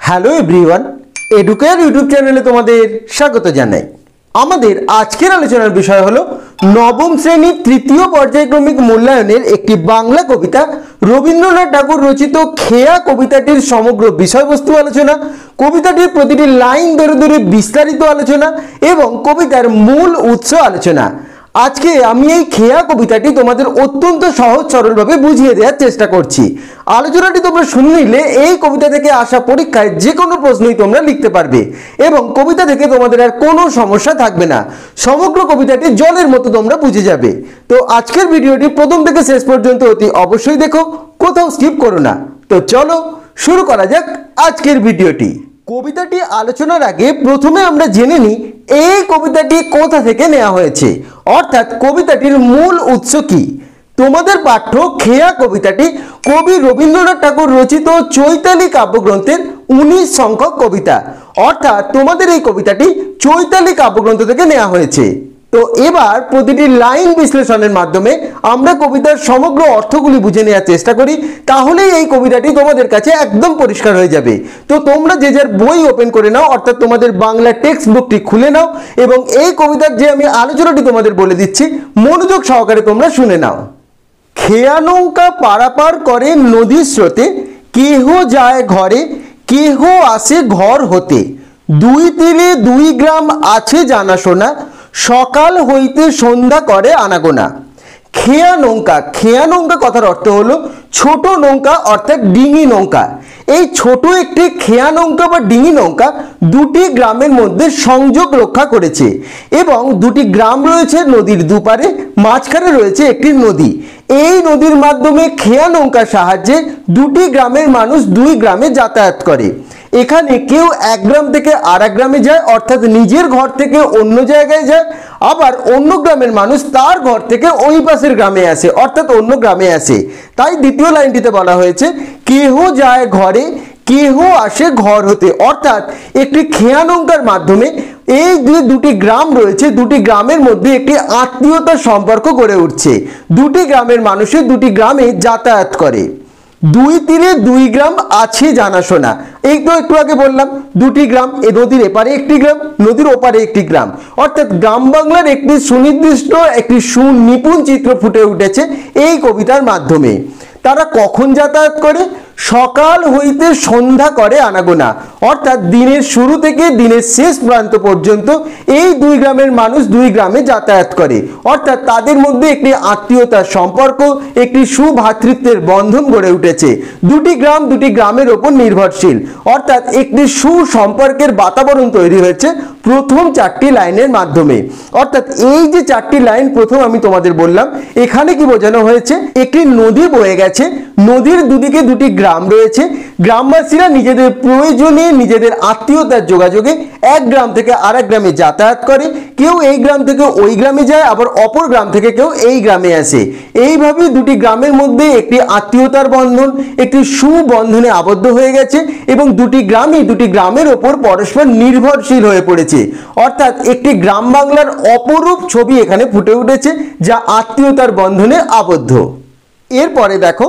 Hello everyone, educare YouTube চ্যানেলে তোমাদের স্বাগত জানাই। আমাদের আজকের আলোচনার বিষয় হলো নবম শ্রেণীর তৃতীয় পর্যায়ক্রমিক মূল্যায়নের একটি বাংলা কবিতা রবীন্দ্রনাথ ঠাকুর রচিত খেয়া কবিতাটির সমগ্র বিষয়বস্তু আলোচনা, কবিতাটির প্রতিটি লাইন ধরে ধরে বিস্তারিত আলোচনা এবং কবিতার মূল উৎস আলোচনা। আজকে আমি এই খেয়া কবিতাটি তোমাদের অত্যন্ত সহজ সরলভাবে বুঝিয়ে দেওয়ার চেষ্টা করছি। আলোচনাটি তোমরা শুনে নিলে এই কবিতা থেকে আসা পরীক্ষায় যে কোনো প্রশ্নই তোমরা লিখতে পারবে এবং কবিতা থেকে তোমাদের আর কোনো সমস্যা থাকবে না। সমগ্র কবিতাটি জলের মতো তোমরা বুঝে যাবে। তো আজকের ভিডিওটি প্রথম থেকে শেষ পর্যন্ত অতি অবশ্যই দেখো, কোথাও স্কিপ করো না। তো চলো শুরু করা যাক আজকের ভিডিওটি। কবিতাটি আলোচনার আগে প্রথমে আমরা জেনে নিই এই কবিতাটি কোথা থেকে নেওয়া হয়েছে, অর্থাৎ কবিতাটির মূল উৎস কি। তোমাদের পাঠ্য খেয়া কবিতাটি কবি রবীন্দ্রনাথ ঠাকুর রচিত চৈতালি কাব্যগ্রন্থের 19 সংখ্যক কবিতা, অর্থাৎ তোমাদের এই কবিতাটি চৈতালি কাব্যগ্রন্থ থেকে নেওয়া হয়েছে। তো এবার প্রতিটি লাইন বিশ্লেষণের মাধ্যমে আমরা কবিতার সমগ্র অর্থগুলি বুঝে নেওয়ার চেষ্টা করি, তাহলেই এই কবিতাটি তোমাদের কাছে একদম পরিষ্কার হয়ে যাবে। তো তোমরা যে যার বই ওপেন করে নাও, অর্থাৎ তোমাদের বাংলা টেক্সট বুকটি খুলে নাও এবং এই কবিতার যে আমি আলোচনাটি তোমাদের বলে দিচ্ছি মনোযোগ সহকারে তোমরা শুনে নাও। খেয়া নৌকা পারাপার করে নদীর স্রোতে, কেহ যায় ঘরে কেহ আসে ঘর হতে, দুই তীরে 2 গ্রাম আছে জানাশোনা, সকাল হইতে সন্ধ্যা করে আনাগোনা। খেয়া নৌকা কথার অর্থ হলো ছোট নৌকা, অর্থাৎ ডিঙি নৌকা। এই ছোট একটি খেয়া নৌকা বা ডিঙি নৌকা দুটি গ্রামের মধ্যে সংযোগ রক্ষা করেছে এবং দুটি গ্রাম রয়েছে নদীর দুপারে, মাঝখানে রয়েছে একটি নদী। এই নদীর মাধ্যমে খেয়া নৌকার সাহায্যে দুটি গ্রামের মানুষ 2 গ্রামে যাতায়াত করে। এখানে কেউ এক গ্রাম থেকে আর এক গ্রামে যায়, অর্থাৎ নিজের ঘর থেকে অন্য জায়গায় যায়, আবার অন্য গ্রামের মানুষ তার ঘর থেকে ওই পাশের গ্রামে আসে, অর্থাৎ অন্য গ্রামে আসে। তাই দ্বিতীয় লাইনটিতে বলা হয়েছে কেহ যায় ঘরে কেহ আসে ঘর হতে, অর্থাৎ একটি খেয়া নৌকার মাধ্যমে এই যে দুটি গ্রাম রয়েছে দুটি গ্রামের মধ্যে একটি আত্মীয়তার সম্পর্ক গড়ে উঠছে। দুটি গ্রামের মানুষের দুটি গ্রামে যাতায়াত করে। দুই তীরে 2 গ্রাম আছে জানাশোনা, এই তো একটু আগে বললাম দুটি গ্রাম, এই নদীর এপারে একটি গ্রাম নদীর ওপারে একটি গ্রাম, অর্থাৎ গ্রাম বাংলার একটি সুনির্দিষ্ট একটি সুনিপুণ চিত্র ফুটে উঠেছে এই কবিতার মাধ্যমে। তারা কখন যাতায়াত করে? সকাল হইতে সন্ধ্যা করে আনাগোনা, অর্থাৎ দিনের শুরু থেকে দিনের শেষ প্রান্ত পর্যন্ত এই 2 গ্রামের মানুষ 2 গ্রামে যাতায়াত করে, অর্থাৎ তাদের মধ্যে একটি আত্মীয়তার সম্পর্ক, একটি সুভ্রাতৃত্বের বন্ধন গড়ে উঠেছে। দুটি গ্রাম দুটি গ্রামের ওপর নির্ভরশীল, অর্থাৎ একটি সুসম্পর্কের বাতাবরণ তৈরি হয়েছে প্রথম 4টি লাইনের মাধ্যমে। অর্থাৎ এই যে 4টি লাইন প্রথম আমি তোমাদের বললাম, এখানে কি বোঝানো হয়েছে? একটি নদী বয়ে গেছে, নদীর দুদিকে দুটি গ্রাম রয়েছে, গ্রামবাসীরা নিজেদের প্রয়োজনে নিজেদের আত্মীয়তার যোগাযোগে এক গ্রাম থেকে আরেক গ্রামে যাতায়াত করে, কেউ এই গ্রাম থেকে ওই গ্রামে যায়, আবার অপর গ্রাম থেকে কেউ এই গ্রামে আসে। এইভাবে দুটি গ্রামের মধ্যে একটি আত্মীয়তার বন্ধন, একটি সুবন্ধনে আবদ্ধ হয়ে গেছে এবং দুটি গ্রামই দুটি গ্রামের ওপর পরস্পর নির্ভরশীল হয়ে পড়েছে, অর্থাৎ একটি গ্রাম বাংলার অপরূপ ছবি এখানে ফুটে উঠেছে যা আত্মীয়তার বন্ধনে আবদ্ধ। এরপরে দেখো,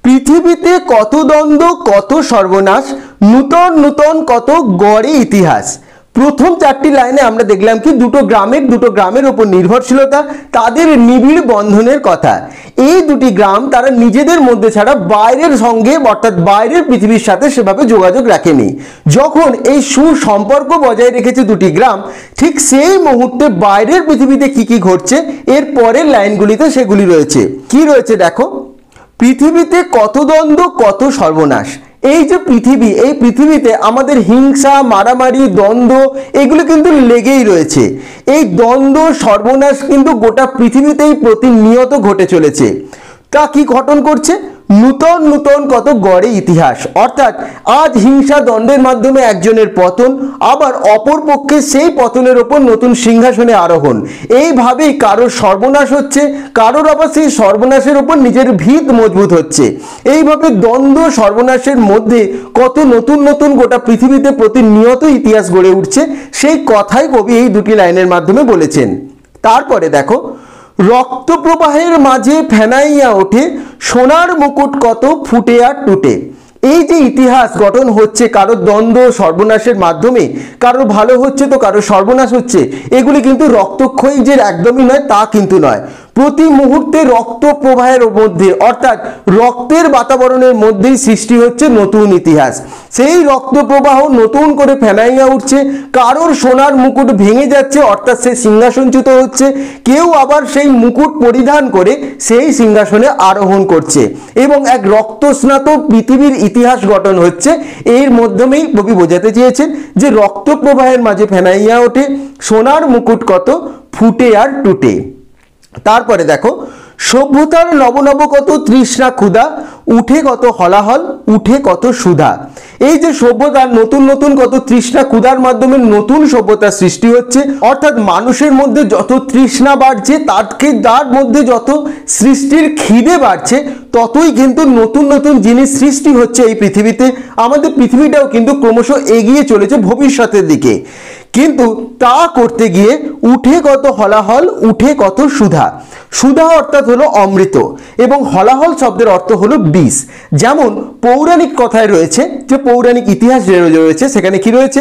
পৃথিবীতে কত দ্বন্দ্ব কত সর্বনাশ, নূতন নূতন কত গড়ে ইতিহাস। প্রথম 4টি লাইনে আমরা দেখলাম কি দুটো গ্রামের উপর নির্ভরশীলতা, তাদের নিবিড় বন্ধনের কথা। এই দুটি গ্রাম তারা নিজেদের মধ্যে ছাড়া বাইরের সঙ্গে, অর্থাৎ বাইরের পৃথিবীর সাথে সেভাবে যোগাযোগ রাখেনি। যখন এই সুসম্পর্ক বজায় রেখেছে দুটি গ্রাম, ঠিক সেই মুহূর্তে বাইরের পৃথিবীতে কি কি ঘটছে এর পরের লাইনগুলিতে সেগুলি রয়েছে। কি রয়েছে দেখো, পৃথিবীতে কত দ্বন্দ্ব কত সর্বনাশ। এই যে পৃথিবী, এই পৃথিবীতে আমাদের হিংসা মারামারি দ্বন্দ্ব এগুলো কিন্তু লেগেই রয়েছে। এই দ্বন্দ্ব সর্বনাশ কিন্তু গোটা পৃথিবীতেই প্রতিনিয়ত ঘটে চলেছে। তা কি ঘটন করছে? নূতন নূতন কত গড়ে ইতিহাস, অর্থাৎ আজ হিংসা দ্বন্দ্বের মাধ্যমে একজনের পতন, আবার অপর পক্ষে সেই পতনের ওপর নতুন সিংহাসনে আরোহণ। এইভাবেই কারোর সর্বনাশ হচ্ছে, কারোর আবার সেই সর্বনাশের ওপর নিজের ভিত মজবুত হচ্ছে। এইভাবে দ্বন্দ্ব সর্বনাশের মধ্যে কত নতুন নতুন গোটা পৃথিবীতে প্রতিনিয়ত ইতিহাস গড়ে উঠছে, সেই কথাই কবি এই দুটি লাইনের মাধ্যমে বলেছেন। তারপরে দেখো, রক্ত প্রবাহের মাঝে ফেনাইয়া ওঠে সোনার মুকুট কত ফুটে আর টুটে। এই যে ইতিহাস গঠন হচ্ছে কারোর দ্বন্দ্ব সর্বনাশের মাধ্যমে, কারোর ভালো হচ্ছে তো কারোর সর্বনাশ হচ্ছে, এগুলি কিন্তু রক্তক্ষয়ী যে একদমই নয়, তা কিন্তু নয়। প্রতি মুহূর্তে রক্ত প্রবাহের মধ্যে অর্থাৎ রক্তের বাতাবরণের মধ্যেই সৃষ্টি হচ্ছে নতুন ইতিহাস। সেই রক্ত প্রবাহ নতুন করে ফেনাইয়া উঠছে, কারোর সোনার মুকুট ভেঙে যাচ্ছে অর্থাৎ সে সিংহাসনচ্যুত হচ্ছে, কেউ আবার সেই মুকুট পরিধান করে সেই সিংহাসনে আরোহণ করছে এবং এক রক্তস্নাত পৃথিবীর ইতিহাস গঠন হচ্ছে। এর মাধ্যমেই কবি বোঝাতে চেয়েছেন যে রক্ত প্রবাহের মাঝে ফেনাইয়া ওঠে সোনার মুকুট কত ফুটে আর টুটে। তারপরে দেখো, সভ্যতার নব নব কত তৃষ্ণা ক্ষুধা, উঠে কত হলাহল উঠে কত সুধা। এই যে সভ্যতার নতুন নতুন কত তৃষ্ণা ক্ষুধার মাধ্যমে নতুন সভ্যতার সৃষ্টি হচ্ছে, অর্থাৎ মানুষের মধ্যে যত তৃষ্ণা বাড়ছে তার মধ্যে যত সৃষ্টির খিদে বাড়ছে, ততই কিন্তু নতুন নতুন জিনিস সৃষ্টি হচ্ছে এই পৃথিবীতে। আমাদের পৃথিবীটাও কিন্তু ক্রমশ এগিয়ে চলেছে ভবিষ্যতের দিকে, কিন্তু তা করতে গিয়ে উঠে কত হলাহল উঠে কত সুধা। সুধা অর্থাৎ হলো অমৃত এবং হলাহল শব্দের অর্থ হলো বিষ। যেমন পৌরাণিক কথায় রয়েছে, যে পৌরাণিক ইতিহাস রয়েছে, সেখানে কি রয়েছে,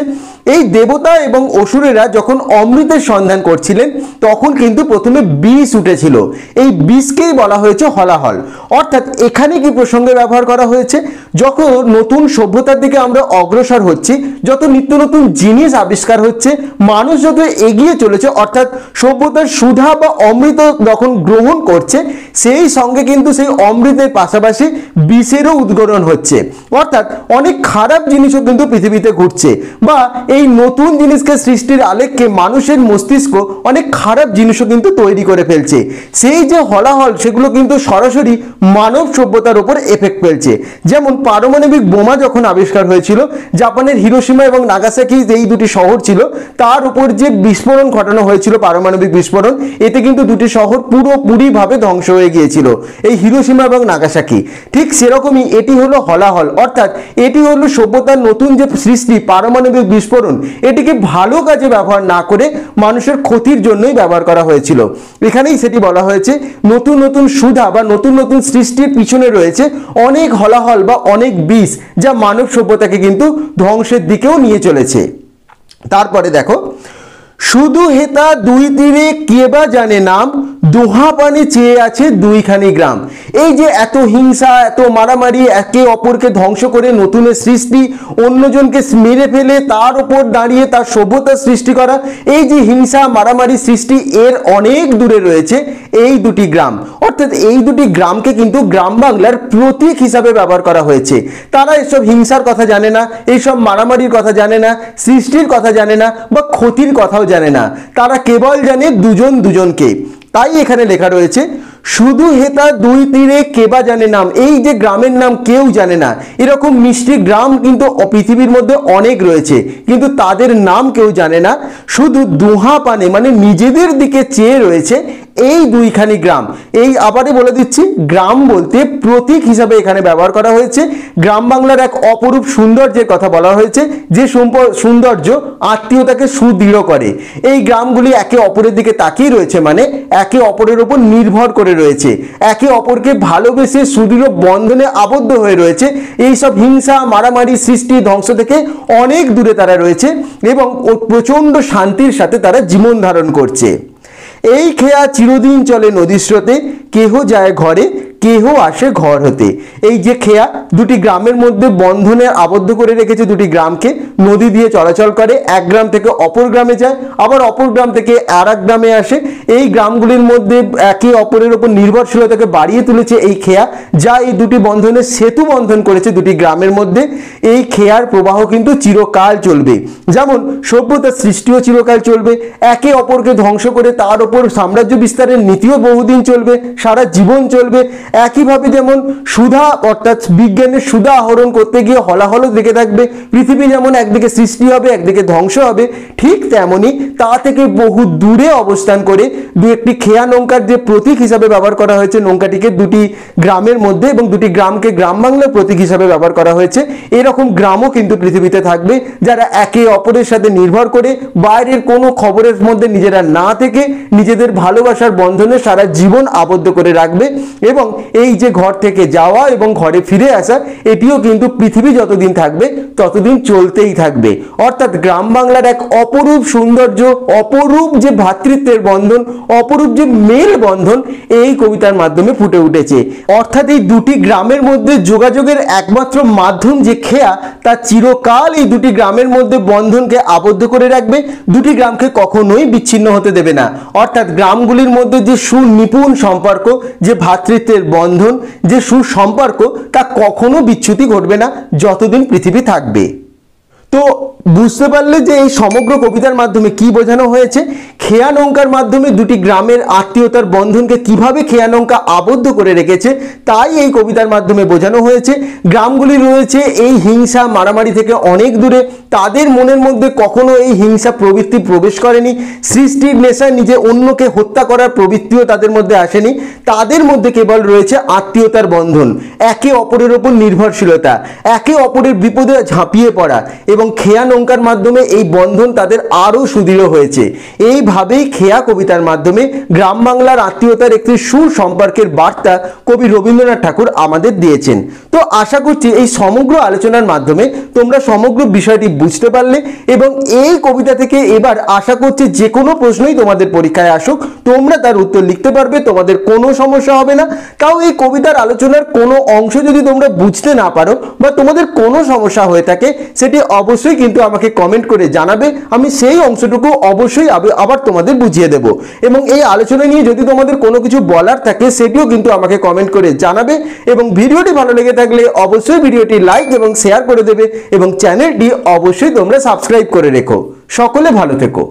এই দেবতা এবং অসুরেরা যখন অমৃতের সন্ধান করছিলেন তখন কিন্তু প্রথমে বিষ উঠেছিল, এই বিষকেই বলা হয়েছে হলাহল। অর্থাৎ এখানে কি প্রসঙ্গে ব্যবহার করা হয়েছে, যখন নতুন সভ্যতার দিকে আমরা অগ্রসর হচ্ছি, যত নিত্য নতুন জিনিস আবিষ্কার হচ্ছে, মানুষ যত এগিয়ে চলেছে, অর্থাৎ সভ্যতার সুধা বা অমৃত যখন গ্রহণ করছে, সেই সঙ্গে কিন্তু সেই অমৃতের পাশাপাশি বিষেরও উদ্গরণ হচ্ছে। অর্থাৎ অনেক খারাপ জিনিসও কিন্তু পৃথিবীতে ঘটছে, বা এই নতুন জিনিসকে সৃষ্টির আলেখ্যে মানুষের মস্তিষ্ক অনেক খারাপ জিনিসও কিন্তু তৈরি করে ফেলছে। সেই যে হলাহল সেগুলো কিন্তু সরাসরি মানব সভ্যতার উপর এফেক্ট ফেলছে। যেমন পারমাণবিক বোমা যখন আবিষ্কার হয়েছিল, জাপানের হিরোশিমা এবং নাগাসাকি এই দুটি শহর ছিল, তার উপর যে বিস্ফোরণ ঘটানো হয়েছিল, পারমাণবিক বিস্ফোরণ, এতে কিন্তু দুটি শহর পুরোপুরিভাবে ধ্বংস হয়ে গিয়েছিল, এই হিরোশিমা এবং নাগাসাকি। ঠিক সেরকমই এটি হলো হলাহল, অর্থাৎ এটি হলো সভ্যতার নতুন যে সৃষ্টি পারমাণবিক বিস্ফোরণ, এটিকে ভালো কাজে ব্যবহার না করে মানুষের ক্ষতির জন্যই ব্যবহার করা হয়েছিল। এখানেই সেটি বলা হয়েছে, নতুন নতুন সুধা বা নতুন নতুন সৃষ্টির পিছনে রয়েছে অনেক হলাহল বা অনেক বিষ, যা মানব সভ্যতাকে কিন্তু ধ্বংসের দিকেও নিয়ে চলেছে। তারপরে দেখো, শুধু হেতা দুই তীরে কেবা জানে নাম, দোহা পানে চেয়ে আছে দুইখানি গ্রাম। এই যে এত হিংসা, এত মারামারি, একে অপরকে ধ্বংস করে নতুনের সৃষ্টি, অন্যজনকে মেরে ফেলে তার উপর দাঁড়িয়ে তার সভ্যতার সৃষ্টি করা, এই যে হিংসা মারামারি সৃষ্টি, এর অনেক দূরে রয়েছে এই দুটি গ্রাম। অর্থাৎ এই দুটি গ্রামকে কিন্তু গ্রাম বাংলার প্রতীক হিসাবে ব্যবহার করা হয়েছে। তারা এসব হিংসার কথা জানে না, এইসব মারামারির কথা জানে না, সৃষ্টির কথা জানে না, বা ক্ষতির কথাও জানে না, তারা কেবল জানে দুজন দুজনকে। তাই এখানে লেখা রয়েছে, শুধু হেতা দুই তীরে কেবা জানে নাম। এই যে গ্রামের নাম কেউ জানে না, এরকম মিষ্টি গ্রাম কিন্তু পৃথিবীর মধ্যে অনেক রয়েছে, কিন্তু তাদের নাম কেউ জানে না। শুধু দুহা পানে মানে নিজেদের দিকে চেয়ে রয়েছে এই দুইখানি গ্রাম। এই আবারই বলে দিচ্ছি, গ্রাম বলতে প্রতীক হিসাবে এখানে ব্যবহার করা হয়েছে। গ্রাম বাংলার এক অপরূপ সৌন্দর্যের কথা বলা হয়েছে, যে সৌন্দর্য আত্মীয়তাকে সুদৃঢ় করে। এই গ্রামগুলি একে অপরের দিকে তাকিয়ে রয়েছে, মানে একে অপরের উপর নির্ভর করে রয়েছে, একে অপরকে ভালোবেসে সুদৃঢ় বন্ধনে আবদ্ধ হয়ে রয়েছে। এই সব হিংসা মারামারি সৃষ্টি ধ্বংস থেকে অনেক দূরে তারা রয়েছে এবং প্রচণ্ড শান্তির সাথে তারা জীবন ধারণ করছে। এই খেয়া চিরদিন চলে নদীর স্রোতে, কেহ যায় ঘরে কেহ আসে ঘর হতে। এই যে খেয়া দুটি গ্রামের মধ্যে বন্ধনে আবদ্ধ করে রেখেছে, দুটি গ্রামকে নদী দিয়ে চলাচল করে, এক গ্রাম থেকে অপর গ্রামে যায়, আবার অপর গ্রাম থেকে আর এক গ্রামে আসে। এই গ্রামগুলির মধ্যে একে অপরের উপর নির্ভরশীলতাকে বাড়িয়ে তুলেছে এই খেয়া, যা এই দুটি বন্ধনের সেতু বন্ধন করেছে দুটি গ্রামের মধ্যে। এই খেয়ার প্রবাহ কিন্তু চিরকাল চলবে, যেমন সভ্যতার সৃষ্টিও চিরকাল চলবে, একে অপরকে ধ্বংস করে তার উপর সাম্রাজ্য বিস্তারের নীতিও বহুদিন চলবে, সারা জীবন চলবে। একইভাবে যেমন সুধা অর্থাৎ বিজ্ঞানের সুধা আহরণ করতে গিয়ে হলাহলও দেখে থাকবে, পৃথিবী যেমন একদিকে সৃষ্টি হবে একদিকে ধ্বংস হবে, ঠিক তেমনি তা থেকে বহু দূরে অবস্থান করে দু একটি খেয়া নৌকার যে প্রতীক হিসাবে ব্যবহার করা হয়েছে, নৌকাটিকে দুটি গ্রামের মধ্যে এবং দুটি গ্রামকে গ্রাম বাংলার প্রতীক হিসাবে ব্যবহার করা হয়েছে। এরকম গ্রামও কিন্তু পৃথিবীতে থাকবে, যারা একে অপরের সাথে নির্ভর করে বাইরের কোনো খবরের মধ্যে নিজেরা না থেকে নিজেদের ভালোবাসার বন্ধনে সারা জীবন আবদ্ধ করে রাখবে এবং এই যে ঘর থেকে যাওয়া এবং ঘরে ফিরে আসা, এটিও কিন্তু পৃথিবী যতদিন থাকবে ততদিন চলতেই থাকবে। অর্থাৎ গ্রাম বাংলার এক অপরূপ সৌন্দর্য, অপরূপ যে ভ্রাতৃত্বের বন্ধন, অপরূপ যে মেল বন্ধন এই কবিতার মাধ্যমে ফুটে উঠেছে। অর্থাৎ এই দুটি গ্রামের মধ্যে যোগাযোগের একমাত্র মাধ্যম যে খেয়া, তা চিরকাল এই দুটি গ্রামের মধ্যে বন্ধনকে আবদ্ধ করে রাখবে, দুটি গ্রামকে কখনোই বিচ্ছিন্ন হতে দেবে না। অর্থাৎ গ্রামগুলির মধ্যে যে সুনিপুণ সম্পর্ক, যে ভ্রাতৃত্বের বন্ধন, যে সুসম্পর্ক, তা কখনো বিচ্যুতি ঘটবে না যতদিন পৃথিবী থাকবে। তো বুঝতে পারলে যে এই সমগ্র কবিতার মাধ্যমে কি বোঝানো হয়েছে। খেয়া নৌকার মাধ্যমে দুটি গ্রামের আত্মীয়তার বন্ধনকে কিভাবে খেয়া নৌকা আবদ্ধ করে রেখেছে, তাই এই কবিতার মাধ্যমে বোঝানো হয়েছে। গ্রামগুলি রয়েছে এই হিংসা মারামারি থেকে অনেক দূরে, তাদের মনের মধ্যে কখনো এই হিংসা প্রবৃত্তি প্রবেশ করেনি, সৃষ্টির নেশায় নিজে অন্যকে হত্যা করার প্রবৃত্তিও তাদের মধ্যে আসেনি। তাদের মধ্যে কেবল রয়েছে আত্মীয়তার বন্ধন, একে অপরের ওপর নির্ভরশীলতা, একে অপরের বিপদে ঝাঁপিয়ে পড়া, এবং খেয়া নৌকার মাধ্যমে এই বন্ধন তাদের আরও সুদৃঢ় হয়েছে। এইভাবেই খেয়া কবিতার মাধ্যমে গ্রাম বাংলার আত্মীয়তার একটি সুসম্পর্কের বার্তা কবি রবীন্দ্রনাথ ঠাকুর আমাদের দিয়েছেন। তো আশা করছি এই সমগ্র আলোচনার মাধ্যমে তোমরা সমগ্র বিষয়টি বুঝতে পারলে, এবং এই কবিতা থেকে এবার আশা করছি যে কোনো প্রশ্নই তোমাদের পরীক্ষায় আসুক তোমরা তার উত্তর লিখতে পারবে, তোমাদের কোনো সমস্যা হবে না। তাও এই কবিতার আলোচনার কোনো অংশ যদি তোমরা বুঝতে না পারো বা তোমাদের কোনো সমস্যা হয়ে থাকে, সেটি অবশ্যই কিন্তু আমাকে কমেন্ট করে জানাবে, আমি সেই অংশটুকু অবশ্যই আবার তোমাদের বুঝিয়ে দেব। এবং এই আলোচনা নিয়ে যদি তোমাদের কোনো কিছু বলার থাকে সেটিও কিন্তু আমাকে কমেন্ট করে জানাবে। এবং ভিডিওটি ভালো লেগে থাকলে অবশ্যই ভিডিওটি লাইক এবং শেয়ার করে দেবে, এবং চ্যানেলটি অবশ্যই তোমরা সাবস্ক্রাইব করে রেখো। সকলে ভালো থেকো।